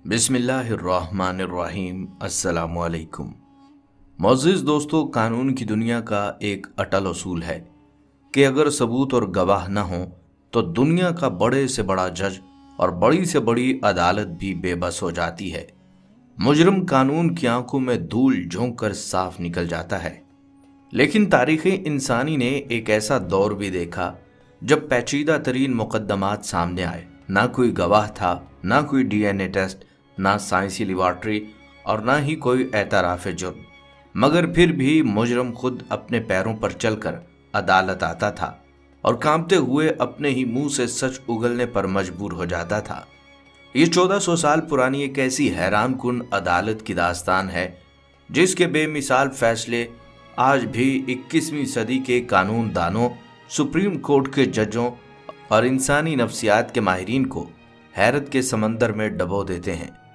बिस्मिल्लाहिर्रहमानिर्रहीम। अस्सलामुअलैकुम। मोअज़्ज़िज़ दोस्तों, कानून की दुनिया का एक अटल उसूल है कि अगर सबूत और गवाह न हों तो दुनिया का बड़े से बड़ा जज और बड़ी से बड़ी अदालत भी बेबस हो जाती है। मुजरिम कानून की आंखों में धूल झोंक कर साफ निकल जाता है। लेकिन तारीख़ इंसानी ने एक ऐसा दौर भी देखा जब पेचीदा तरीन मुकद्दमात सामने आए। ना कोई गवाह था, ना कोई DNA टेस्ट, ना साइंसी लेबॉर्ट्री और ना ही कोई एतराफ़ जुर्म, मगर फिर भी मुजरम खुद अपने पैरों पर चलकर अदालत आता था और कांपते हुए अपने ही मुंह से सच उगलने पर मजबूर हो जाता था। ये 1400 साल पुरानी एक ऐसी हैरान कुन अदालत की दास्तान है जिसके बेमिसाल फैसले आज भी 21वीं सदी के कानून दानों, सुप्रीम कोर्ट के जजों और इंसानी नफ्सियात के माहिरीन को हैरत के समंदर में डबो देते हैं।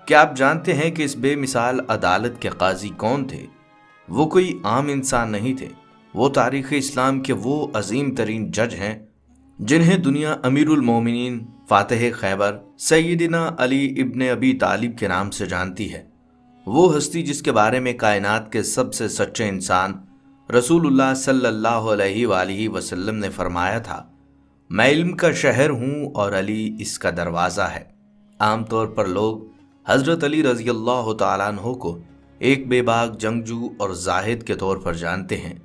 क्या आप जानते हैं कि इस बेमिसाल अदालत के काजी कौन थे? वो कोई आम इंसान नहीं थे। वो तारीख़ इस्लाम के वो अजीम तरीन जज हैं जिन्हें दुनिया अमीरुल मोमिनीन, फातिह खैबर, सैयदना अली इब्ने अबी तालिब के नाम से जानती है। वो हस्ती जिसके बारे में कायनात के सबसे सच्चे इंसान रसूलुल्लाह सल्लल्लाहु अलैहि वसल्लम ने फरमाया था, मैं इल्म का शहर हूँ और अली इसका दरवाज़ा है। आमतौर पर लोग हज़रत अली रज़ी अल्लाह तआला अन्हु को एक बेबाक जंगजू और जाहिद के तौर पर जानते हैं,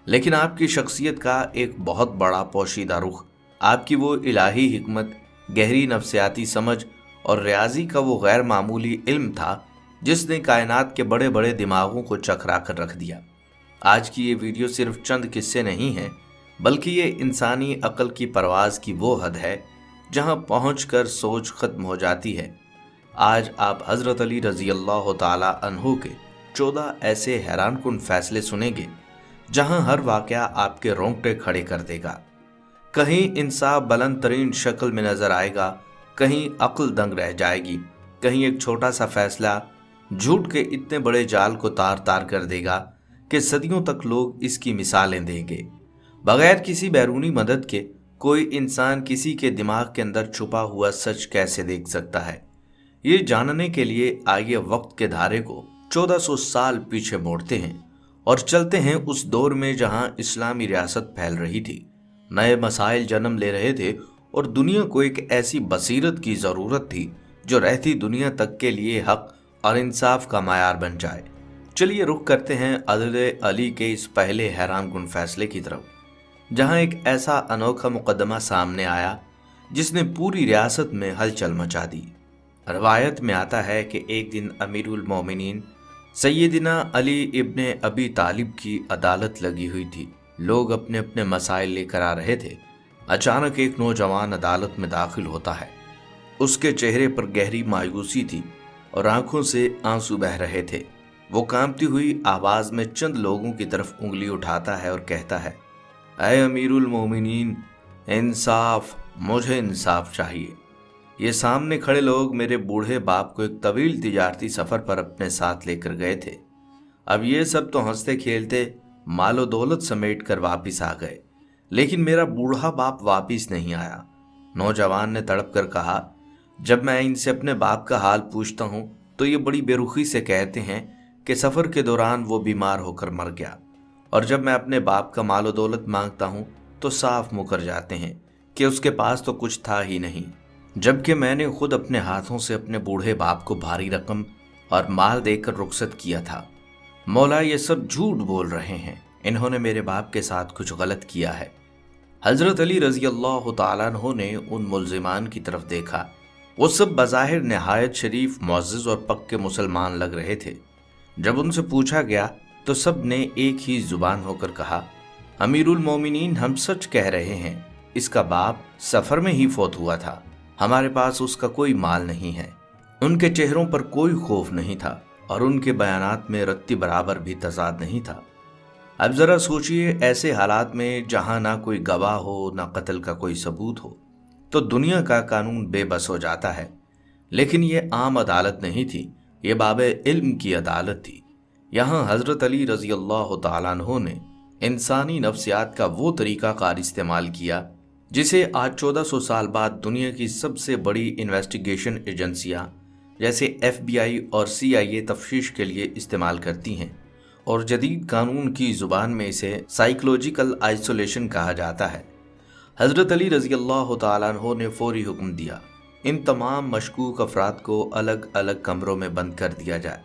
लेकिन आपकी शख्सियत का एक बहुत बड़ा पोशीदा रुख, आपकी वो इलाही हिकमत, गहरी नफ्सियाती समझ और रियाजी का वो गैर मामूली इल्म था जिसने कायनात के बड़े बड़े दिमागों को चकरा कर रख दिया। आज की ये वीडियो सिर्फ चंद किस्से नहीं हैं, बल्कि ये इंसानी अक्ल की परवाज़ की वो हद है जहाँ पहुँचकर सोच ख़त्म हो जाती है। आज आप हज़रत अली रज़ी अल्लाह ताला अन्हु के 14 ऐसे हैरानकुन फैसले सुनेंगे जहाँ हर वाक़या आपके रोंगटे खड़े कर देगा। कहीं इंसाफ बुलंद तरीन शक्ल में नज़र आएगा, कहीं अक्ल दंग रह जाएगी, कहीं एक छोटा सा फैसला झूठ के इतने बड़े जाल को तार तार कर देगा कि सदियों तक लोग इसकी मिसालें देंगे। बगैर किसी बैरूनी मदद के कोई इंसान किसी के दिमाग के अंदर छुपा हुआ सच कैसे देख सकता है? ये जानने के लिए आइए वक्त के धारे को 1400 साल पीछे मोड़ते हैं और चलते हैं उस दौर में जहां इस्लामी रियासत फैल रही थी, नए मसाइल जन्म ले रहे थे और दुनिया को एक ऐसी बसीरत की ज़रूरत थी जो रहती दुनिया तक के लिए हक और इंसाफ का मायार बन जाए। चलिए रुख करते हैं हज़रत अली के इस पहले हैरानकुन फैसले की तरफ, जहां एक ऐसा अनोखा मुकदमा सामने आया जिसने पूरी रियासत में हलचल मचा दी। रवायत में आता है कि एक दिन अमीरुल मोमिनीन सैयदना अली इब्ने अबी तालिब की अदालत लगी हुई थी। लोग अपने अपने मसाइल लेकर आ रहे थे। अचानक एक नौजवान अदालत में दाखिल होता है। उसके चेहरे पर गहरी मायूसी थी और आंखों से आंसू बह रहे थे। वो कांपती हुई आवाज़ में चंद लोगों की तरफ उंगली उठाता है और कहता है, ऐ अमीरुल मोमिनीन, इंसाफ, मुझे इंसाफ चाहिए। ये सामने खड़े लोग मेरे बूढ़े बाप को एक तवील तिजारती सफ़र पर अपने साथ लेकर गए थे। अब ये सब तो हंसते खेलते मालो दौलत समेट कर वापिस आ गए, लेकिन मेरा बूढ़ा बाप वापिस नहीं आया। नौजवान ने तड़प कर कहा, जब मैं इनसे अपने बाप का हाल पूछता हूँ तो ये बड़ी बेरुखी से कहते हैं कि सफ़र के दौरान वो बीमार होकर मर गया, और जब मैं अपने बाप का मालो दौलत मांगता हूँ तो साफ मुकर जाते हैं कि उसके पास तो कुछ था ही नहीं, जबकि मैंने खुद अपने हाथों से अपने बूढ़े बाप को भारी रकम और माल देकर रुखसत किया था। मौला, ये सब झूठ बोल रहे हैं, इन्होंने मेरे बाप के साथ कुछ गलत किया है। हज़रत अली रज़ी अल्लाह तआला अन्हु ने उन मुल्ज़िमान की तरफ देखा। वो सब बज़ाहिर नहायत शरीफ, मुअज़्ज़ज़ और पक्के मुसलमान लग रहे थे। जब उनसे पूछा गया तो सब ने एक ही जुबान होकर कहा, अमीरुल मोमिनीन, हम सच कह रहे हैं, इसका बाप सफ़र में ही फौत हुआ था, हमारे पास उसका कोई माल नहीं है। उनके चेहरों पर कोई खौफ नहीं था और उनके बयानात में रत्ती बराबर भी तज़ाद नहीं था। अब ज़रा सोचिए, ऐसे हालात में जहाँ ना कोई गवाह हो, ना कत्ल का कोई सबूत हो, तो दुनिया का कानून बेबस हो जाता है। लेकिन ये आम अदालत नहीं थी, ये बाबे इल्म की अदालत थी। यहाँ हज़रत अली रज़ी अल्लाह तआला अन्हु ने इंसानी नफ्सियात का वो तरीक़ाकार इस्तेमाल किया जिसे आज 1400 साल बाद दुनिया की सबसे बड़ी इन्वेस्टिगेशन एजेंसियाँ جیسے FBI اور CIA تفتیش کے لیے استعمال کرتی ہیں، اور جدید قانون کی زبان میں اسے سائیکولوجیکل آئسولیشن کہا جاتا ہے۔ حضرت علی رضی اللہ تعالیٰ عنہ نے فوری حکم دیا ان تمام مشکوک افراد کو الگ الگ کمروں میں بند کر دیا جائے،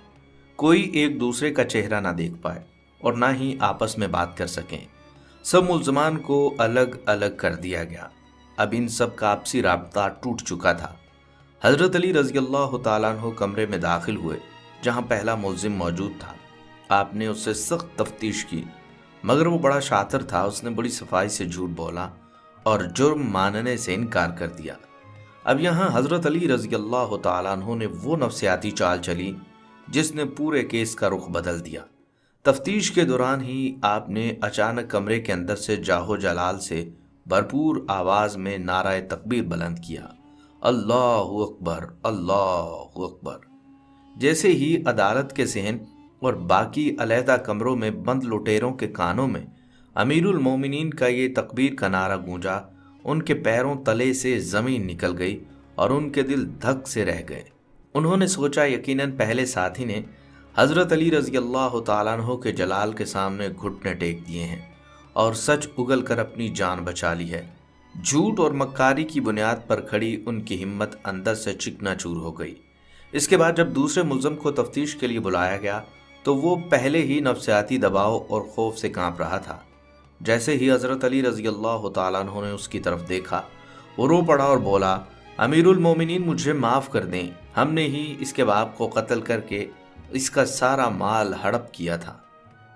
کوئی ایک دوسرے کا چہرہ نہ دیکھ پائے اور نہ ہی آپس میں بات کر سکیں۔ سب ملزمان کو الگ الگ کر دیا گیا۔ اب ان سب کا آپسی رابطہ ٹوٹ چکا تھا۔ حضرت علی رضی اللہ تعالیٰ عنہ کمرے میں داخل ہوئے جہاں پہلا ملزم موجود تھا۔ آپ نے اس سے سخت تفتیش کی، مگر وہ بڑا شاطر تھا، اس نے بڑی صفائی سے جھوٹ بولا اور جرم ماننے سے انکار کر دیا۔ اب یہاں حضرت علی رضی اللہ تعالیٰ عنہ نے وہ نفسیاتی چال چلی جس نے پورے کیس کا رخ بدل دیا۔ تفتیش کے دوران ہی آپ نے اچانک کمرے کے اندر سے جاہو جلال سے بھرپور آواز میں نعرہ تکبیر بلند کیا، اللہ اکبر، اللہ اکبر۔ جیسے ہی عدالت کے صحن اور باقی علیحدہ کمروں میں بند لٹیروں کے کانوں میں امیر المومنین کا یہ تکبیر کا نعرہ گونجا، ان کے پیروں تلے سے زمین نکل گئی اور ان کے دل دھک سے رہ گئے۔ انہوں نے سوچا یقیناً پہلے ساتھی نے حضرت علی رضی اللہ تعالیٰ عنہ کے جلال کے سامنے گھٹنے ٹیک دیے ہیں اور سچ اگل کر اپنی جان بچا لی ہے۔ جھوٹ اور مکاری کی بنیاد پر کھڑی ان کی ہمت اندر سے چکنا چور ہو گئی۔ اس کے بعد جب دوسرے ملزم کو تفتیش کے لیے بلایا گیا تو وہ پہلے ہی نفسیاتی دباؤ اور خوف سے کانپ رہا تھا۔ جیسے ہی حضرت علی رضی اللہ تعالیٰ عنہ نے اس کی طرف دیکھا، وہ رو پڑا اور بولا، امیر المومنین مجھے معاف کر دیں، ہم نے ہی اس کے باپ کو قتل کر کے اس کا سارا مال ہڑپ کیا تھا۔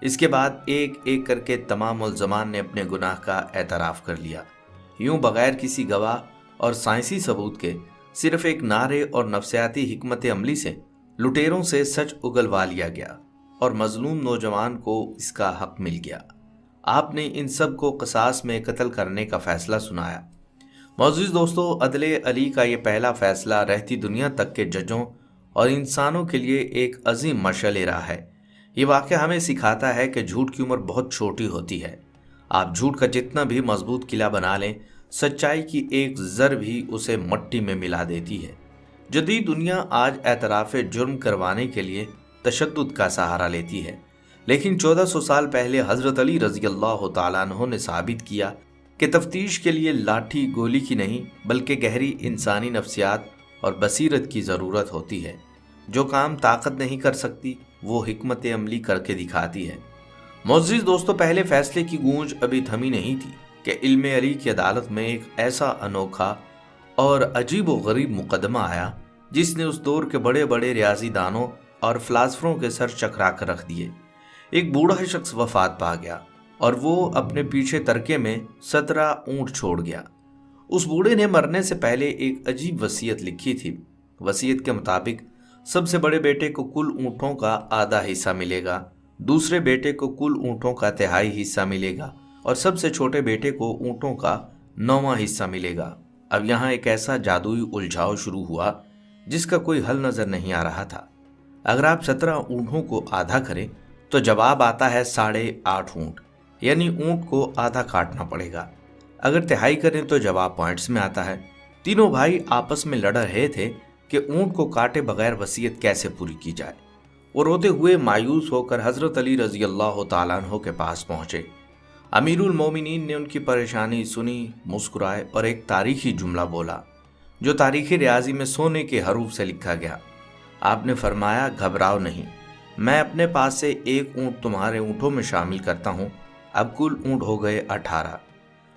اس کے بعد ایک ایک کر کے تمام ملزمان نے اپنے گناہ کا اعتراف کر لیا۔ یوں بغیر کسی گواہ اور سائنسی ثبوت کے صرف ایک نعرے اور نفسیاتی حکمت عملی سے لٹیروں سے سچ اگلوا لیا گیا اور مظلوم نوجوان کو اس کا حق مل گیا۔ آپ نے ان سب کو قصاص میں قتل کرنے کا فیصلہ سنایا۔ معزز دوستو، عدل علی کا یہ پہلا فیصلہ رہتی دنیا تک کے ججوں اور انسانوں کے لیے ایک عظیم مشعل راہ ہے۔ یہ واقعہ ہمیں سکھاتا ہے کہ جھوٹ کی عمر بہت چھوٹی ہوتی ہے۔ آپ جھوٹ کا جتنا بھی مضبوط قلعہ بنا لیں، سچائی کی ایک ذر بھی اسے مٹی میں ملا دیتی ہے۔ جدید دنیا آج اعتراف جرم کروانے کے لیے تشدد کا سہارا لیتی ہے، لیکن 1400 سال پہلے حضرت علی رضی اللہ تعالیٰ عنہ نے ثابت کیا کہ تفتیش کے لیے لاٹھی گولی کی نہیں بلکہ گہری انسانی نفسیات اور بصیرت کی ضرورت ہوتی ہے۔ جو کام طاقت نہیں کر سکتی وہ حکمت عملی کر کے دکھاتی ہے۔ معزز دوستو، پہلے فیصلے کی گونج ابھی تھمی نہیں تھی کہ علم علی کی عدالت میں ایک ایسا انوکھا اور عجیب و غریب مقدمہ آیا جس نے اس دور کے بڑے بڑے ریاضی دانوں اور فلاسفروں کے سر چکرا کر رکھ دیے۔ ایک بوڑھا شخص وفات پا گیا اور وہ اپنے پیچھے ترکے میں 17 اونٹ چھوڑ گیا۔ اس بوڑھے نے مرنے سے پہلے ایک عجیب وصیت لکھی تھی۔ وصیت کے مطابق سب سے بڑے بیٹے کو کل اونٹوں کا آدھا حصہ ملے گا، دوسرے بیٹے کو کل اونٹوں کا تہائی حصہ ملے گا اور سب سے چھوٹے بیٹے کو اونٹوں کا 9واں حصہ ملے گا۔ اب یہاں ایک ایسا جادوئی الجھاؤ شروع ہوا جس کا کوئی حل نظر نہیں آ رہا تھا۔ اگر آپ 17 اونٹوں کو آدھا کریں تو جواب آتا ہے 8.5 اونٹ، یعنی اونٹ کو آدھا کاٹنا پڑے گا۔ اگر تہائی کریں تو جواب پوائنٹس میں آتا ہے۔ تینوں بھائی آپس میں لڑ رہے تھے کہ اونٹ کو کاٹے بغیر وصیت کیسے پوری کی جائے۔ وہ روتے ہوئے مایوس ہو کر حضرت علی رضی اللہ تعالیٰ عنہ کے پاس پہنچے۔ امیر المومنین نے ان کی پریشانی سنی، مسکرائے اور ایک تاریخی جملہ بولا جو تاریخی ریاضی میں سونے کے حروف سے لکھا گیا۔ آپ نے فرمایا، گھبراؤ نہیں، میں اپنے پاس سے ایک اونٹ تمہارے اونٹوں میں شامل کرتا ہوں۔ اب کل اونٹ ہو گئے 18۔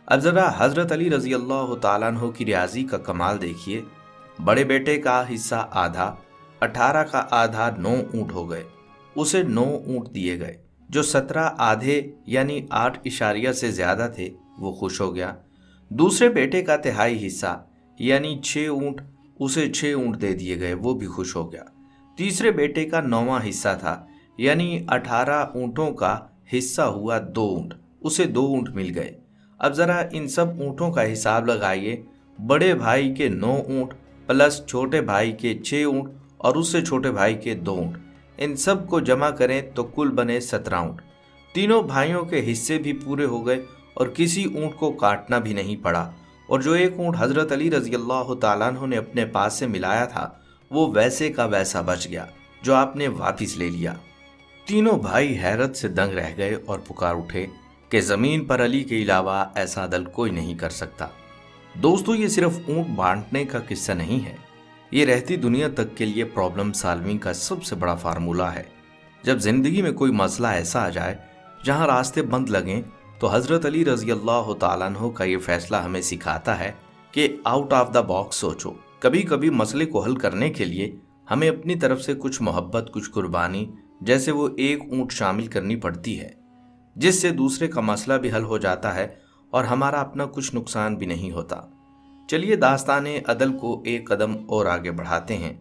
اب ذرا حضرت علی رضی اللہ تعالیٰ عنہ کی ریاضی کا کمال دیکھیے۔ بڑے بیٹے کا حصہ آدھا، 18 کا آدھا 9 اونٹ ہو گئے، اسے 9 اونٹ دیے گئے۔ جو 17 آدھے یعنی 8 اشاریہ سے زیادہ تھے وہ خوش ہو گیا۔ دوسرے بیٹے کا تہائی حصہ یعنی 6 اونٹ، اسے 6 اونٹ دے دیے گئے، وہ بھی خوش ہو گیا۔ تیسرے بیٹے کا 9واں حصہ تھا یعنی 18 اونٹوں کا حصہ ہوا 2 اونٹ، اسے 2 اونٹ مل گئے۔ اب ذرا ان سب اونٹوں کا حساب لگائیے۔ بڑے بھائی کے 9 اونٹ پلس چھوٹے بھائی کے 6 اونٹ اور اس سے چھوٹے بھائی کے 2 اونٹ، ان سب کو جمع کریں تو کل بنے 17 اونٹ۔ تینوں بھائیوں کے حصے بھی پورے ہو گئے اور کسی اونٹ کو کاٹنا بھی نہیں پڑا، اور جو ایک اونٹ حضرت علی رضی اللہ تعالیٰ عنہ نے اپنے پاس سے ملایا تھا वो वैसे का वैसा बच गया जो आपने वापस ले लिया। तीनों भाई हैरत से दंग रह गए और पुकार उठे कि जमीन पर अली के अलावा ऐसा अदल कोई नहीं कर सकता। दोस्तों, ये सिर्फ ऊंट बांटने का किस्सा नहीं है, ये रहती दुनिया तक के लिए प्रॉब्लम सॉल्विंग का सबसे बड़ा फार्मूला है। जब जिंदगी में कोई मसला ऐसा आ जाए जहां रास्ते बंद लगें, तो हजरत अली रजी अल्लाह तआला अन्हु का ये फैसला हमें सिखाता है कि आउट ऑफ द बॉक्स सोचो। कभी कभी मसले को हल करने के लिए हमें अपनी तरफ से कुछ मोहब्बत, कुछ कुर्बानी, जैसे वो एक ऊंट शामिल करनी पड़ती है, जिससे दूसरे का मसला भी हल हो जाता है और हमारा अपना कुछ नुकसान भी नहीं होता। चलिए दास्ताने अदल को एक कदम और आगे बढ़ाते हैं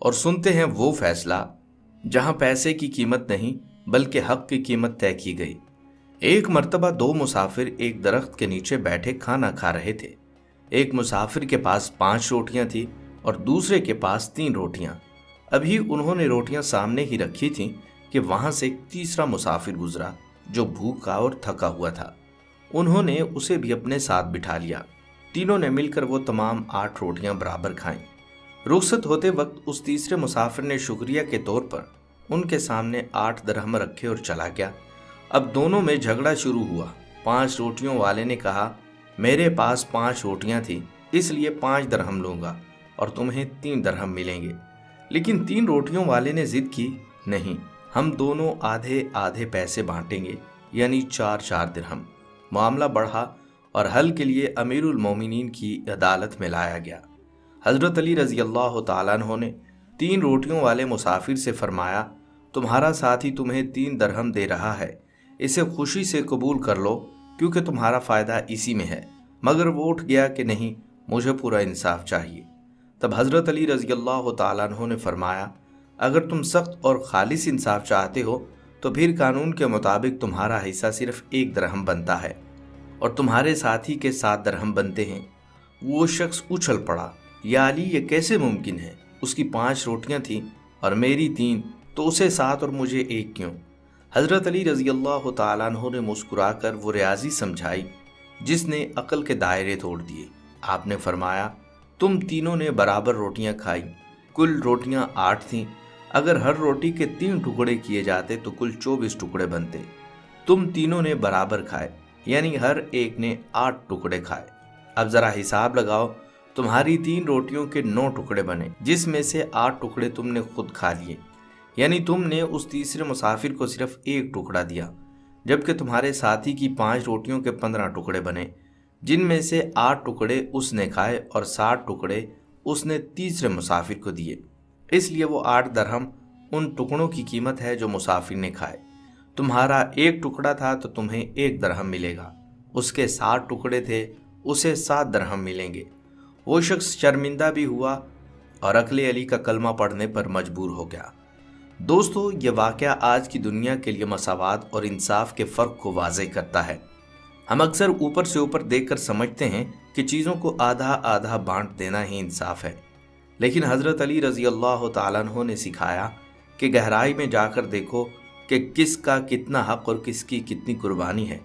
और सुनते हैं वो फैसला जहां पैसे की कीमत नहीं बल्कि हक की कीमत तय की गई। एक मर्तबा दो मुसाफिर एक दरख्त के नीचे बैठे खाना खा रहे थे। एक मुसाफिर के पास 5 रोटियां थी और दूसरे के पास 3 रोटियां। अभी उन्होंने रोटियां सामने ही रखी थीं कि वहां से एक तीसरा मुसाफिर गुजरा जो भूखा और थका हुआ था। उन्होंने उसे भी अपने साथ बिठा लिया। तीनों ने मिलकर वो तमाम 8 रोटियां बराबर खाईं। रुखसत होते वक्त उस तीसरे मुसाफिर ने शुक्रिया के तौर पर उनके सामने 8 दरहम रखे और चला गया। अब दोनों में झगड़ा शुरू हुआ। 5 रोटियों वाले ने कहा, मेरे पास 5 रोटियां थी इसलिए 5 दरहम लूंगा और तुम्हें 3 दरहम मिलेंगे। लेकिन 3 रोटियों वाले ने जिद की, नहीं, हम दोनों आधे आधे पैसे बांटेंगे, यानी 4-4 दिरहम। मामला बढ़ा और हल के लिए अमीरुल मोमिनीन की अदालत में लाया गया। हजरत अली रजी अल्लाह तआला अन्हु ने 3 रोटियों वाले मुसाफिर से फरमाया, तुम्हारा साथी तुम्हें 3 दरहम दे रहा है, इसे खुशी से कबूल कर लो क्योंकि तुम्हारा फ़ायदा इसी में है। मगर वो उठ गया कि नहीं, मुझे पूरा इंसाफ चाहिए। तब हजरत अली रजी अल्लाह तआला अन्हु ने फरमाया, अगर तुम सख्त और खालिस इंसाफ चाहते हो तो फिर कानून के मुताबिक तुम्हारा हिस्सा सिर्फ 1 दरहम बनता है और तुम्हारे साथी के 7 दरहम बनते हैं। वो शख्स उछल पड़ा, या अली, ये कैसे मुमकिन है? उसकी 5 रोटियां थीं और मेरी 3, तो उसे 7 और मुझे 1 क्यों? हजरत अली रजी अल्लाह तआला अन्हु ने मुस्कुराकर वो रियाजी समझाई जिसने अकल के दायरे तोड़ दिए। आपने फरमाया, तुम तीनों ने बराबर रोटियां खाई, कुल रोटियां 8 थीं। अगर हर रोटी के 3 टुकड़े किए जाते तो कुल 24 टुकड़े बनते। तुम तीनों ने बराबर खाए, यानी हर एक ने 8 टुकड़े खाए। अब जरा हिसाब लगाओ, तुम्हारी 3 रोटियों के 9 टुकड़े बने, जिसमें से 8 टुकड़े तुमने खुद खा लिए, यानी तुमने उस तीसरे मुसाफिर को सिर्फ 1 टुकड़ा दिया, जबकि तुम्हारे साथी की 5 रोटियों के 15 टुकड़े बने, जिनमें से 8 टुकड़े उसने खाए और 60 टुकड़े उसने तीसरे मुसाफिर को दिए। इसलिए वो 8 दरहम उन टुकड़ों की कीमत है जो मुसाफिर ने खाए। तुम्हारा 1 टुकड़ा था तो तुम्हें 1 दरहम मिलेगा, उसके 60 टुकड़े थे, उसे 7 दरहम मिलेंगे। वो शख्स शर्मिंदा भी हुआ और अकले अली का कलमा पढ़ने पर मजबूर हो गया। दोस्तों, ये वाक़या आज की दुनिया के लिए मसावात और इंसाफ के फ़र्क को वाज़े करता है। हम अक्सर ऊपर से ऊपर देखकर समझते हैं कि चीज़ों को आधा आधा बांट देना ही इंसाफ है, लेकिन हज़रत अली रज़ी अल्लाह तआला अन्हु ने सिखाया कि गहराई में जाकर देखो कि किसका कितना हक और किसकी कितनी कुर्बानी है।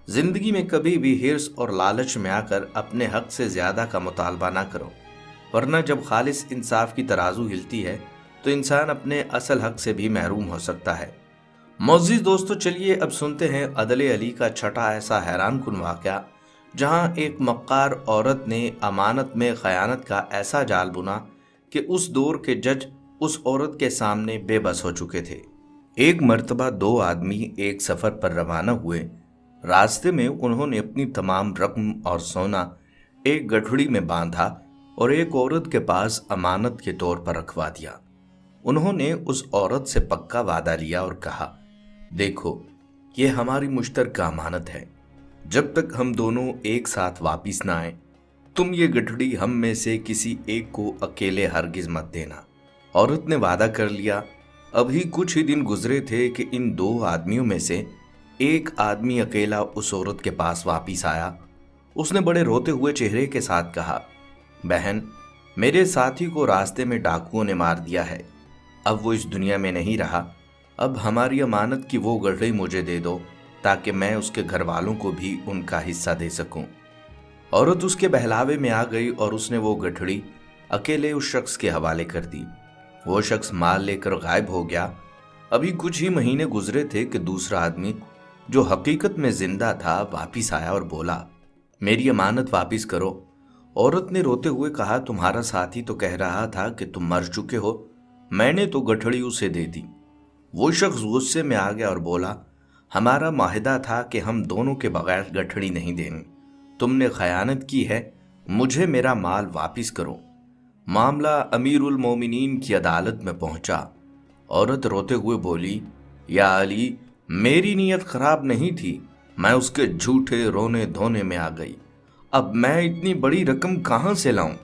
ज़िंदगी में कभी भी हिर्स और लालच में आकर अपने हक से ज़्यादा का मुतालबा ना करो, वरना जब खालिस इंसाफ की तराजू हिलती है तो इंसान अपने असल हक से भी महरूम हो सकता है। मोअज़्ज़िज़ दोस्तों, चलिए अब सुनते हैं अदले अली का छठा ऐसा हैरान कुन वाक़या, जहाँ एक मक्कार औरत ने अमानत में ख़यानत का ऐसा जाल बुना कि उस दौर के जज उस औरत के सामने बेबस हो चुके थे। एक मर्तबा 2 आदमी एक सफ़र पर रवाना हुए। रास्ते में उन्होंने अपनी तमाम रकम और सोना एक गठड़ी में बांधा और एक औरत के पास अमानत के तौर पर रखवा दिया। उन्होंने उस औरत से पक्का वादा लिया और कहा, देखो, ये हमारी मुश्तरका अमानत है, जब तक हम दोनों एक साथ वापिस ना आए तुम ये गठड़ी हम में से किसी एक को अकेले हरगिज मत देना। औरत ने वादा कर लिया। अभी कुछ ही दिन गुजरे थे कि इन 2 आदमियों में से एक आदमी अकेला उस औरत के पास वापिस आया। उसने बड़े रोते हुए चेहरे के साथ कहा, बहन, मेरे साथी को रास्ते में डाकुओं ने मार दिया है, अब वो इस दुनिया में नहीं रहा। अब हमारी अमानत की वो गठड़ी मुझे दे दो ताकि मैं उसके घर वालों को भी उनका हिस्सा दे सकूं। औरत उसके बहलावे में आ गई और उसने वो गठड़ी अकेले उस शख्स के हवाले कर दी। وہ شخص مال لے کر غائب ہو گیا۔ ابھی کچھ ہی مہینے گزرے تھے کہ دوسرا آدمی جو حقیقت میں زندہ تھا واپس آیا اور بولا، میری امانت واپس کرو۔ عورت نے روتے ہوئے کہا، تمہارا ساتھی تو کہہ رہا تھا کہ تم مر چکے ہو، میں نے تو گٹھڑی اسے دے دی۔ وہ شخص غصے میں آ گیا اور بولا، ہمارا معاہدہ تھا کہ ہم دونوں کے بغیر گٹھڑی نہیں دیں گے، تم نے خیانت کی ہے، مجھے میرا مال واپس کرو۔ معاملہ امیر المومنین کی عدالت میں پہنچا۔ عورت روتے ہوئے بولی، یا علی، میری نیت خراب نہیں تھی، میں اس کے جھوٹے رونے دھونے میں آ گئی، اب میں اتنی بڑی رقم کہاں سے لاؤں؟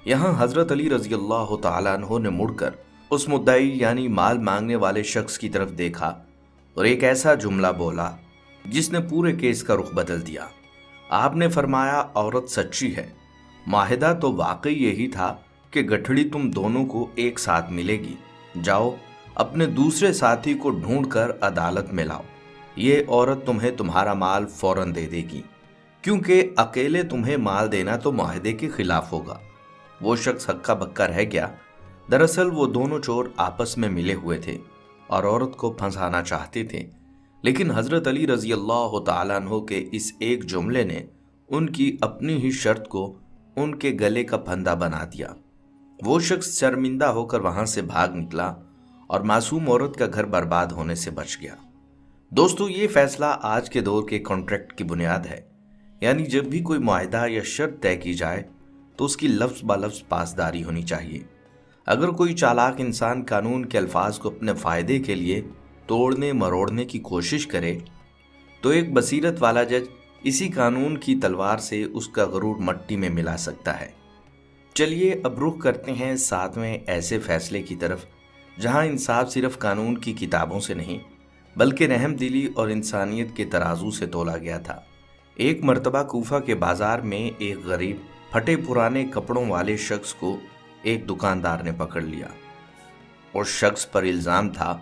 یہاں حضرت علی رضی اللہ تعالیٰ عنہ نے مڑ کر اس مدعی یعنی مال مانگنے والے شخص کی طرف دیکھا اور ایک ایسا جملہ بولا جس نے پورے کیس کا رخ بدل دیا۔ آپ نے فرمایا، عورت سچی ہے، معاہدہ تو واقعی یہی تھا کہ گٹھڑی تم دونوں کو ایک ساتھ ملے گی، جاؤ اپنے دوسرے ساتھی کو ڈھونڈ کر عدالت میں لاؤ، یہ عورت تمہیں تمہارا مال فوراً دے دے گی، کیونکہ اکیلے تمہیں مال دینا تو معاہدے کے خلاف ہوگا۔ وہ شخص ہکا بکا رہ گیا۔ دراصل وہ دونوں چور آپس میں ملے ہوئے تھے اور عورت کو پھنسانا چاہتے تھے، لیکن حضرت علی رضی اللہ تعالیٰ عنہ کے اس ایک جملے نے ان کی اپنی ہی شرط کو ان کے گلے کا پھندا بنا دیا۔ وہ شخص شرمندہ ہو کر وہاں سے بھاگ نکلا اور معصوم عورت کا گھر برباد ہونے سے بچ گیا۔ دوستو، یہ فیصلہ آج کے دور کے کانٹریکٹ کی بنیاد ہے، یعنی جب بھی کوئی معاہدہ یا شرط طے کی جائے تو اس کی لفظ بہ لفظ پاسداری ہونی چاہیے۔ اگر کوئی چالاک انسان قانون کے الفاظ کو اپنے فائدے کے لیے توڑنے مروڑنے کی کوشش کرے تو ایک بصیرت والا جج اسی قانون کی تلوار سے اس کا غرور مٹی میں ملا سکتا ہے۔ چلیے اب رخ کرتے ہیں 7ویں ایسے فیصلے کی طرف جہاں انصاف صرف قانون کی کتابوں سے نہیں بلکہ رحم دلی اور انسانیت کے ترازو سے تولا گیا تھا۔ ایک مرتبہ کوفہ کے بازار میں ایک غریب پھٹے پرانے کپڑوں والے شخص کو ایک دکاندار نے پکڑ لیا اور شخص پر الزام تھا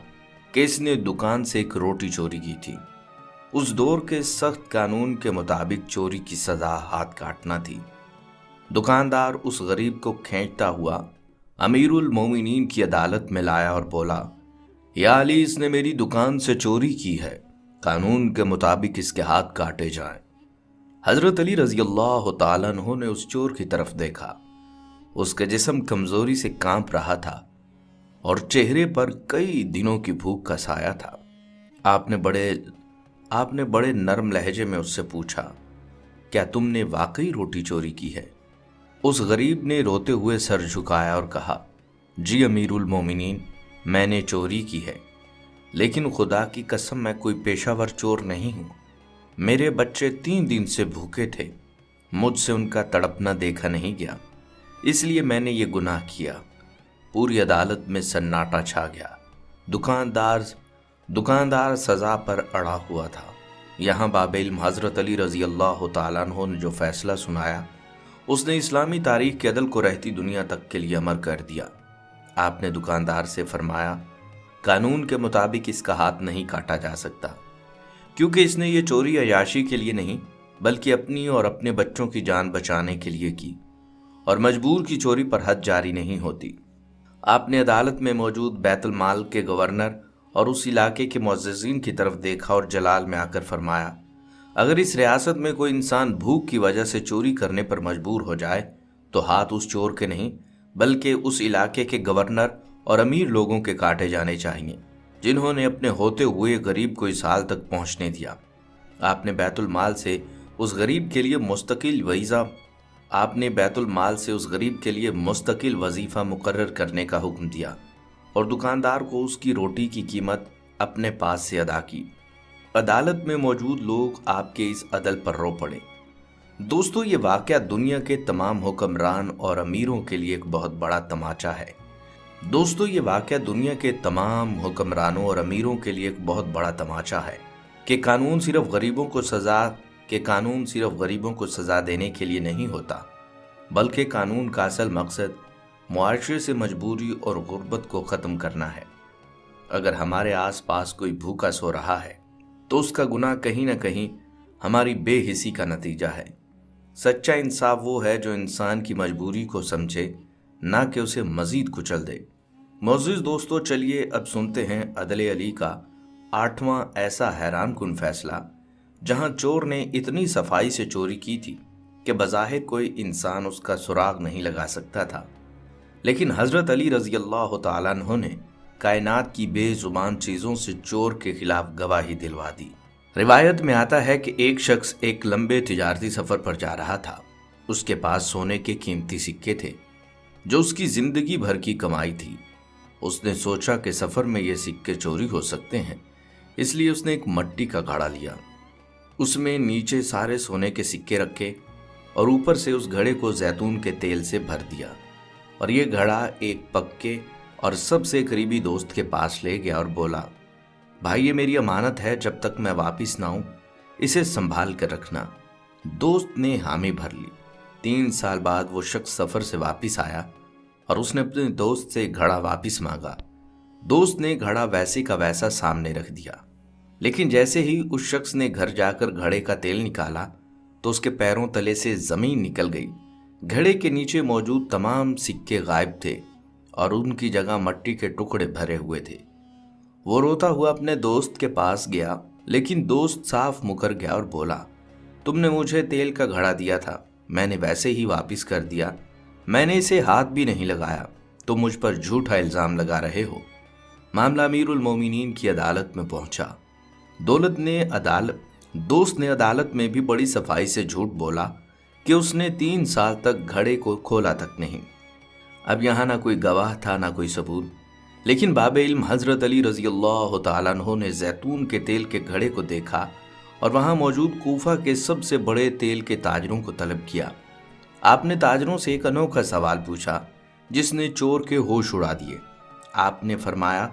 کہ اس نے دکان سے ایک روٹی چوری کی تھی۔ اس دور کے سخت قانون کے مطابق چوری کی سزا ہاتھ کاٹنا تھی۔ دکاندار اس غریب کو کھینچتا ہوا امیر المومنین کی عدالت میں لایا اور بولا، یا علی، اس نے میری دکان سے چوری کی ہے، قانون کے مطابق اس کے ہاتھ کاٹے جائیں۔ حضرت علی رضی اللہ تعالیٰ عنہ نے اس چور کی طرف دیکھا۔ اس کا جسم کمزوری سے کانپ رہا تھا اور چہرے پر کئی دنوں کی بھوک کا سایہ تھا۔ آپ نے بڑے نرم لہجے میں اس سے پوچھا، کیا تم نے واقعی روٹی چوری کی ہے؟ اس غریب نے روتے ہوئے سر جھکایا اور کہا، جی امیر المومنین، میں نے چوری کی ہے، لیکن خدا کی قسم میں کوئی پیشہ ور چور نہیں ہوں۔ میرے بچے 3 دن سے بھوکے تھے، مجھ سے ان کا تڑپنا دیکھا نہیں گیا، اس لیے میں نے یہ گناہ کیا۔ پوری عدالت میں سناٹا چھا گیا۔ دکاندار سزا پر اڑا ہوا تھا۔ یہاں باب علم حضرت علی رضی اللہ تعالیٰ عنہ نے جو فیصلہ سنایا، اس نے اسلامی تاریخ کے عدل کو رہتی دنیا تک کے لیے امر کر دیا۔ آپ نے دکاندار سے فرمایا، قانون کے مطابق اس کا ہاتھ نہیں کاٹا جا سکتا، کیونکہ اس نے یہ چوری عیاشی کے لیے نہیں بلکہ اپنی اور اپنے بچوں کی جان بچانے کے لیے کی، اور مجبور کی چوری پر حد جاری نہیں ہوتی۔ آپ نے عدالت میں موجود بیت المال کے گورنر اور اس علاقے کے معززین کی طرف دیکھا اور جلال میں آ کر فرمایا، اگر اس ریاست میں کوئی انسان بھوک کی وجہ سے چوری کرنے پر مجبور ہو جائے تو ہاتھ اس چور کے نہیں بلکہ اس علاقے کے گورنر اور امیر لوگوں کے کاٹے جانے چاہیے، جنہوں نے اپنے ہوتے ہوئے غریب کو اس حال تک پہنچنے دیا۔ آپ نے بیت المال سے اس غریب کے لیے مستقل وظیفہ مقرر کرنے کا حکم دیا اور دکاندار کو اس کی روٹی کی قیمت اپنے پاس سے ادا کی۔ عدالت میں موجود لوگ آپ کے اس عدل پر رو پڑے۔ دوستو، یہ واقعہ دنیا کے تمام حکمران اور امیروں کے لیے ایک بہت بڑا تماچا ہے کہ قانون صرف غریبوں کو سزا دینے کے لیے نہیں ہوتا، بلکہ قانون کا اصل مقصد معاشرے سے مجبوری اور غربت کو ختم کرنا ہے۔ اگر ہمارے آس پاس کوئی بھوکا سو رہا ہے تو اس کا گناہ کہیں نہ کہیں ہماری بے حسی کا نتیجہ ہے۔ سچا انصاف وہ ہے جو انسان کی مجبوری کو سمجھے، نہ کہ اسے مزید کچل دے۔ मोअज़्ज़िज़ दोस्तों, चलिए अब सुनते हैं अदल अली का 8वां ऐसा हैरान कुन फैसला, जहां चोर ने इतनी सफाई से चोरी की थी कि बज़ाहिर कोई इंसान उसका सुराग नहीं लगा सकता था, लेकिन हज़रत अली रज़ी अल्लाह तआला अन्हु ने कायनात की बेजुबान चीज़ों से चोर के खिलाफ गवाही दिलवा दी। रिवायत में आता है कि एक शख्स एक लंबे तिजारती सफ़र पर जा रहा था। उसके पास सोने के कीमती सिक्के थे जो उसकी ज़िंदगी भर की कमाई थी। उसने सोचा कि सफ़र में ये सिक्के चोरी हो सकते हैं, इसलिए उसने एक मट्टी का घड़ा लिया। उसमें नीचे सारे सोने के सिक्के रखे और ऊपर से उस घड़े को जैतून के तेल से भर दिया, और ये घड़ा एक पक्के और सबसे करीबी दोस्त के पास ले गया और बोला, भाई ये मेरी अमानत है, जब तक मैं वापिस ना आऊं इसे संभाल कर रखना। दोस्त ने हामी भर ली। 3 साल बाद वो शख्स सफ़र से वापिस आया और उसने अपने दोस्त से घड़ा वापिस मांगा। दोस्त ने घड़ा वैसे का वैसा सामने रख दिया, लेकिन जैसे ही उस शख्स ने घर जाकर घड़े का तेल निकाला तो उसके पैरों तले से जमीन निकल गई। घड़े के नीचे मौजूद तमाम सिक्के गायब थे और उनकी जगह मट्टी के टुकड़े भरे हुए थे। वो रोता हुआ अपने दोस्त के पास गया, लेकिन दोस्त साफ मुकर गया और बोला, तुमने मुझे तेल का घड़ा दिया था, मैंने वैसे ही वापिस कर दिया, मैंने इसे हाथ भी नहीं लगाया, तुम मुझ पर झूठा इल्जाम लगा रहे हो। मामला अमीरुल मोमिनीन की अदालत में पहुंचा। दोस्त ने अदालत में भी बड़ी सफाई से झूठ बोला कि उसने 3 साल तक घड़े को खोला तक नहीं। अब यहाँ ना कोई गवाह था ना कोई सबूत, लेकिन बाबे इल्म हजरत अली रजी अल्लाह तआला अन्हु ने जैतून के तेल के घड़े को देखा और वहां मौजूद कूफा के सबसे बड़े तेल के ताजरों को तलब किया। आपने ताजरों से एक अनोखा सवाल पूछा जिसने चोर के होश उड़ा दिए। आपने फरमाया,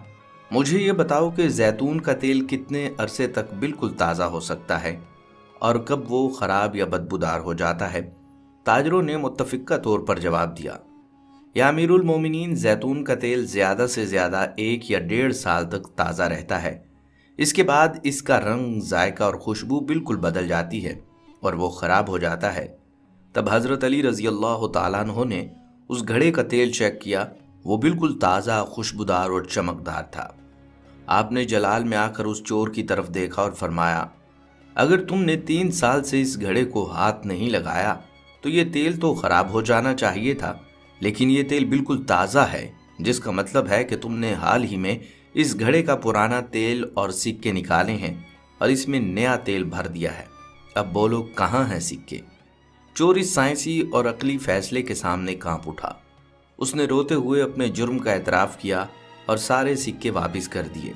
मुझे ये बताओ कि जैतून का तेल कितने अरसे तक बिल्कुल ताज़ा हो सकता है और कब वो ख़राब या बदबूदार हो जाता है। ताजरों ने मुत्तफ़िक़ा तौर पर जवाब दिया, या अमीरुल मोमिनीन, जैतून का तेल ज़्यादा से ज़्यादा 1 या 1.5 साल तक ताज़ा रहता है। इसके बाद इसका रंग, जायका और खुशबू बिल्कुल बदल जाती है और वो ख़राब हो जाता है। तब हज़रत अली रज़ी अल्लाह तआला अन्हु ने उस घड़े का तेल चेक किया। वो बिल्कुल ताज़ा, खुशबूदार और चमकदार था। आपने जलाल में आकर उस चोर की तरफ देखा और फरमाया, अगर तुमने 3 साल से इस घड़े को हाथ नहीं लगाया तो ये तेल तो ख़राब हो जाना चाहिए था, लेकिन ये तेल बिल्कुल ताज़ा है, जिसका मतलब है कि तुमने हाल ही में इस घड़े का पुराना तेल और सिक्के निकाले हैं और इसमें नया तेल भर दिया है। अब बोलो, कहाँ हैं सिक्के? चोर इस साइंसी और अकली फैसले के सामने कांप उठा। उसने रोते हुए अपने जुर्म का एतराफ़ किया और सारे सिक्के वापस कर दिए।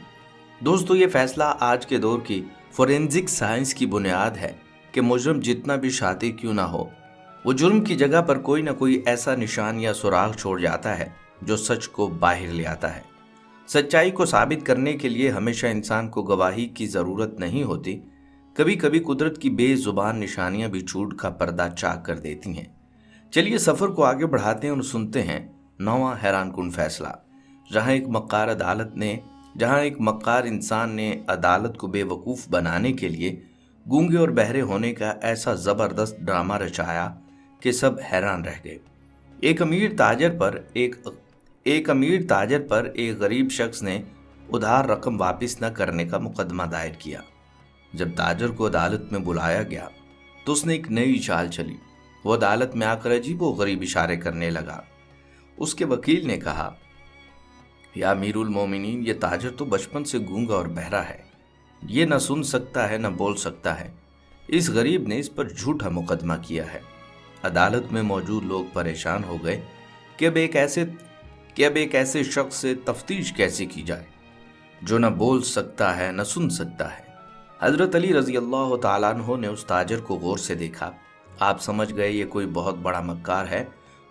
दोस्तों, ये फैसला आज के दौर की फोरेंसिक साइंस की बुनियाद है कि मुजरिम जितना भी शातिर क्यों ना हो, वो जुर्म की जगह पर कोई ना कोई ऐसा निशान या सुराग छोड़ जाता है जो सच को बाहर ले आता है। सच्चाई को साबित करने के लिए हमेशा इंसान को गवाही की ज़रूरत नहीं होती। कभी कभी कुदरत की बेजुबान निशानियां भी झूठ का पर्दा चाक कर देती हैं। चलिए सफ़र को आगे बढ़ाते हैं और सुनते हैं 9वां हैरान कुन फैसला, जहां एक मक्कार इंसान ने अदालत को बेवकूफ़ बनाने के लिए गूंगे और बहरे होने का ऐसा ज़बरदस्त ड्रामा रचाया कि सब हैरान रह गए। एक अमीर ताजर पर एक गरीब शख्स ने उधार रकम वापस न करने का मुकदमा दायर किया। जब ताजर को अदालत में बुलाया गया तो उसने एक नई चाल चली। वो अदालत में आकर अजीबो गरीब इशारे करने लगा। उसके वकील ने कहा, या अमीरुल मोमिनीन, ये ताजर तो बचपन से गूंगा और बहरा है, ये न सुन सकता है न बोल सकता है। इस गरीब ने इस पर झूठा मुकदमा किया है। अदालत में मौजूद लोग परेशान हो गए कि अब एक ऐसे शख्स से तफ्तीश कैसे की जाए जो न बोल सकता है न सुन सकता है। हजरत अली रजी अल्लाह तआला अन्हु ने उस ताजर को गौर से देखा। आप समझ गए ये कोई बहुत बड़ा मक्कार है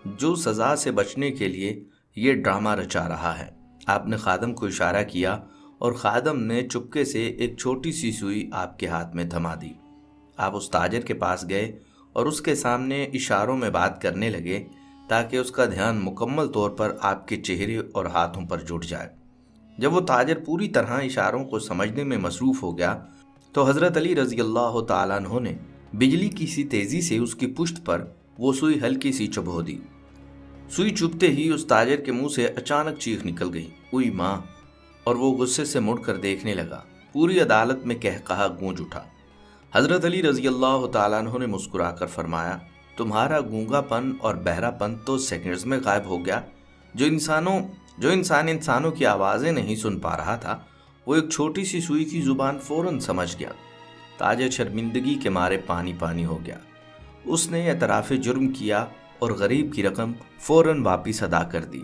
जो सज़ा से बचने के लिए ये ड्रामा रचा रहा है। आपने खादम को इशारा किया और खादम ने चुपके से एक छोटी सी सुई आपके हाथ में थमा दी। आप उस ताजर के पास गए और उसके सामने इशारों में बात करने लगे ताकि उसका ध्यान मुकम्मल तौर पर आपके चेहरे और हाथों पर जुट जाए। जब वो ताजर पूरी तरह इशारों को समझने में मसरूफ़ हो गया तो हज़रत अली रज़ी अल्लाह तआला अन्हु ने बिजली की सी तेज़ी से उसकी पुश्त पर वो सुई हल्की सी चुभो दी। سوئی چبھتے ہی اس تاجر کے منہ سے اچانک چیخ نکل گئی، اوئی ماں! اور وہ غصے سے مڑ کر دیکھنے لگا۔ پوری عدالت میں کہقہا گونج اٹھا۔ حضرت علی رضی اللہ تعالیٰ عنہ نے مسکرا کر فرمایا، تمہارا گونگا پن اور بہرا پن تو سیکنڈز میں غائب ہو گیا۔ جو انسان انسانوں کی آوازیں نہیں سن پا رہا تھا، وہ ایک چھوٹی سی سوئی کی زبان فوراً سمجھ گیا۔ تاجر شرمندگی کے مارے پانی پانی ہو گیا۔ اس نے اعتراف جرم کیا اور غریب کی رقم فوراً واپس ادا کر دی۔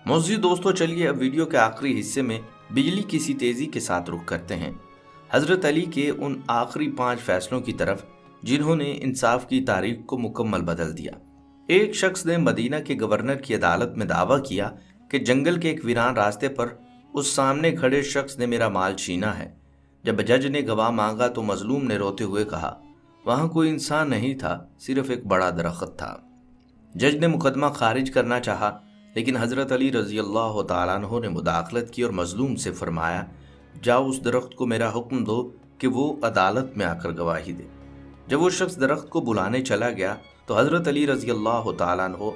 معزز دوستو، چلیے اب ویڈیو کے آخری حصے میں بجلی کی سی تیزی کے ساتھ رخ کرتے ہیں حضرت علی کے ان آخری 5 فیصلوں کی طرف جنہوں نے انصاف کی تاریخ کو مکمل بدل دیا۔ ایک شخص نے مدینہ کے گورنر کی عدالت میں دعویٰ کیا کہ جنگل کے ایک ویران راستے پر اس سامنے کھڑے شخص نے میرا مال چھینا ہے۔ جب جج نے گواہ مانگا تو مظلوم نے روتے ہوئے کہا، وہاں کوئی انسان نہیں تھا، صرف ایک بڑا درخت تھا۔ جج نے مقدمہ خارج کرنا چاہا، لیکن حضرت علی رضی اللہ تعالیٰ عنہ نے مداخلت کی اور مظلوم سے فرمایا، جاؤ اس درخت کو میرا حکم دو کہ وہ عدالت میں آ کر گواہی دے۔ جب وہ شخص درخت کو بلانے چلا گیا تو حضرت علی رضی اللہ تعالیٰ عنہ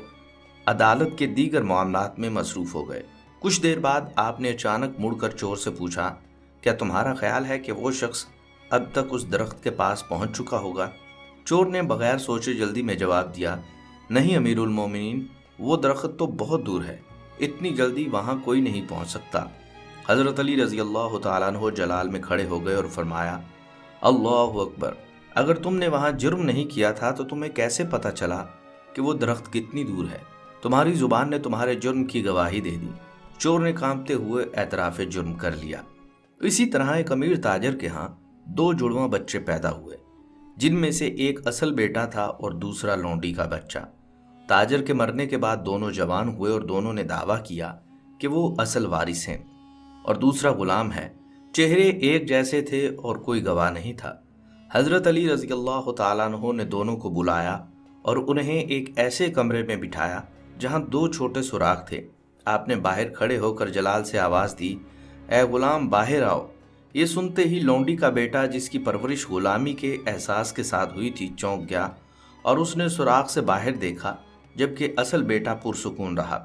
عدالت کے دیگر معاملات میں مصروف ہو گئے۔ کچھ دیر بعد آپ نے اچانک مڑ کر چور سے پوچھا، کیا تمہارا خیال ہے کہ وہ شخص اب تک اس درخت کے پاس پہنچ چکا ہوگا؟ چور نے بغیر سوچے جلدی میں جواب دیا، نہیں امیر المومنین، وہ درخت تو بہت دور ہے، اتنی جلدی وہاں کوئی نہیں پہنچ سکتا۔ حضرت علی رضی اللہ تعالیٰ عنہ جلال میں کھڑے ہو گئے اور فرمایا، اللہ اکبر! اگر تم نے وہاں جرم نہیں کیا تھا تو تمہیں کیسے پتا چلا کہ وہ درخت کتنی دور ہے؟ تمہاری زبان نے تمہارے جرم کی گواہی دے دی۔ چور نے کانپتے ہوئے اعتراف جرم کر لیا۔ اسی طرح ایک امیر تاجر کے ہاں 2 جڑواں بچے پیدا ہوئے، جن میں سے ایک اصل بیٹا تھا اور دوسرا لونڈی کا بچہ۔ تاجر کے مرنے کے بعد دونوں جوان ہوئے اور دونوں نے دعویٰ کیا کہ وہ اصل وارث ہیں اور دوسرا غلام ہے۔ چہرے ایک جیسے تھے اور کوئی گواہ نہیں تھا۔ حضرت علی رضی اللہ تعالیٰ عنہ نے دونوں کو بلایا اور انہیں ایک ایسے کمرے میں بٹھایا جہاں 2 چھوٹے سوراخ تھے۔ آپ نے باہر کھڑے ہو کر جلال سے آواز دی، اے غلام باہر آؤ۔ یہ سنتے ہی لونڈی کا بیٹا، جس کی پرورش غلامی کے احساس کے ساتھ ہوئی تھی، چونک گیا اور اس نے سوراخ سے باہر دیکھا، جبکہ اصل بیٹا پرسکون رہا۔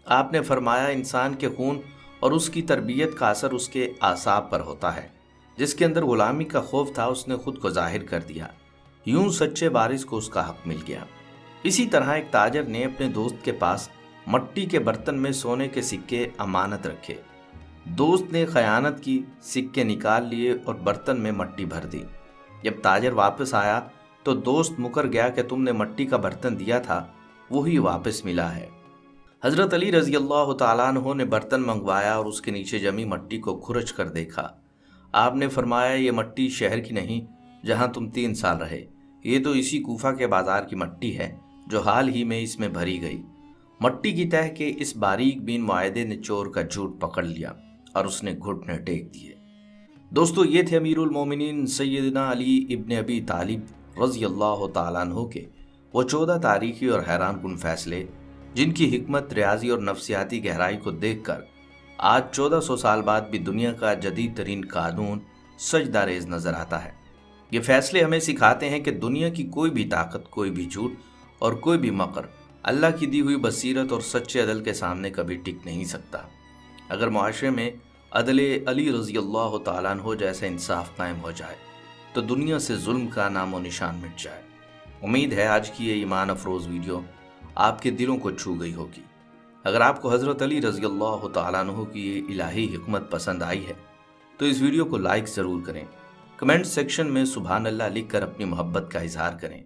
آپ نے فرمایا، انسان کے خون اور اس کی تربیت کا اثر اس کے اعصاب پر ہوتا ہے۔ جس کے اندر غلامی کا خوف تھا، اس نے خود کو ظاہر کر دیا، یوں سچے وارث کو اس کا حق مل گیا۔ اسی طرح ایک تاجر نے اپنے دوست کے پاس مٹی کے برتن میں سونے کے سکے امانت رکھے۔ دوست نے خیانت کی، سکے نکال لیے اور برتن میں مٹی بھر دی۔ جب تاجر واپس آیا تو دوست مکر گیا کہ تم نے مٹی کا برتن دیا تھا، وہی واپس ملا ہے۔ حضرت علی رضی اللہ تعالیٰ عنہ نے برتن منگوایا اور اس کے نیچے جمی مٹی کو کھرچ کر دیکھا۔ آپ نے فرمایا، یہ مٹی شہر کی نہیں جہاں تم 3 سال رہے، یہ تو اسی کوفہ کے بازار کی مٹی ہے جو حال ہی میں اس میں بھری گئی۔ مٹی کی تہ کے اس باریک بین معاہدے نے چور کا جھوٹ پکڑ لیا اور اس نے گھٹنے ٹیک دیے۔ دوستو، یہ تھے امیر المومنین سیدنا علی ابن ابی طالب رضی اللہ تعالیٰ عنہ کے وہ 14 تاریخی اور حیران کن فیصلے، جن کی حکمت، ریاضی اور نفسیاتی گہرائی کو دیکھ کر آج 1400 سال بعد بھی دنیا کا جدید ترین قانون سجدہ ریز نظر آتا ہے۔ یہ فیصلے ہمیں سکھاتے ہیں کہ دنیا کی کوئی بھی طاقت، کوئی بھی جھوٹ اور کوئی بھی مکر اللہ کی دی ہوئی بصیرت اور سچے عدل کے سامنے کبھی ٹک نہیں سکتا۔ اگر معاشرے میں عدل علی رضی اللہ تعالیٰ عنہ جیسا انصاف قائم ہو جائے تو دنیا سے ظلم کا نام و نشان مٹ جائے۔ امید ہے آج کی یہ ایمان افروز ویڈیو آپ کے دلوں کو چھو گئی ہوگی۔ اگر آپ کو حضرت علی رضی اللہ تعالیٰ عنہ کی یہ الہی حکمت پسند آئی ہے تو اس ویڈیو کو لائک ضرور کریں، کمنٹ سیکشن میں سبحان اللہ لکھ کر اپنی محبت کا اظہار کریں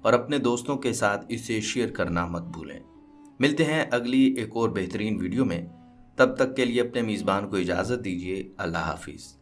اور اپنے دوستوں کے ساتھ اسے شیئر کرنا مت بھولیں۔ ملتے ہیں اگلی ایک اور بہترین ویڈیو میں، تب تک کے لیے اپنے میزبان کو اجازت دیجیے۔ اللہ حافظ۔